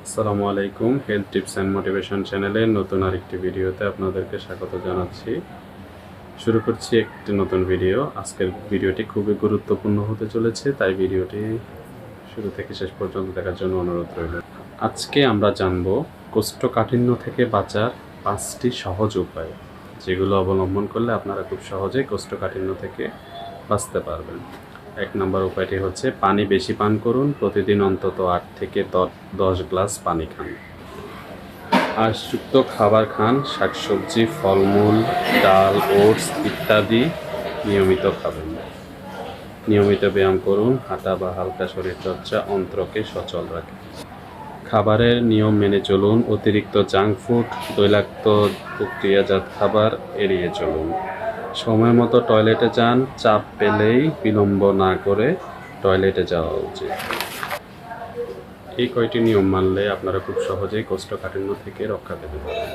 আসসালামু আলাইকুম। Health tips and motivation চ্যানেলের নতুন আরেকটি ভিডিওতে আপনাদেরকে স্বাগত জানাচ্ছি। শুরু করছি একটি নতুন ভিডিও। আজকের ভিডিওটি খুবই গুরুত্বপূর্ণ হতে চলেছে, তাই ভিডিওটি শুরু থেকে শেষ পর্যন্ত দেখার জন্য অনুরোধ রইল। আজকে আমরা জানব কোষ্ঠকাঠিন্য থেকে বাঁচার 5টি সহজ উপায়, যেগুলো অবলম্বন করলে আপনারা খুব সহজেই কোষ্ঠকাঠিন্য থেকে বাঁচতে পারবেন। 1 নম্বর উপায়টি হচ্ছে পানি বেশি পান করুন। প্রতিদিন অন্তত 8 থেকে 10 গ্লাস পানি খান। আঁশযুক্ত খাবার খান, শাকসবজি, ফলমূল, ডাল, ওটস ইত্যাদি নিয়মিত খাবেন। নিয়মিত ব্যায়াম করুন। হাঁটা বা হালকা শরীরচর্চা অন্ত্রকে সচল রাখে। খাবারের নিয়ম মেনে চলুন। অতিরিক্ত জাঙ্ক ফুড, তৈলাক্ত প্রক্রিয়াজাত খাবার এড়িয়ে চলুন। সময় মতো টয়লেটে যান। চাপ পেলেই বিলম্ব না করে টয়লেটে যাওয়া উচিত। এই কয়টি নিয়ম মানলে আপনারা খুব সহজেই কোষ্ঠকাঠিন্য থেকে রক্ষা পেতে পারেন।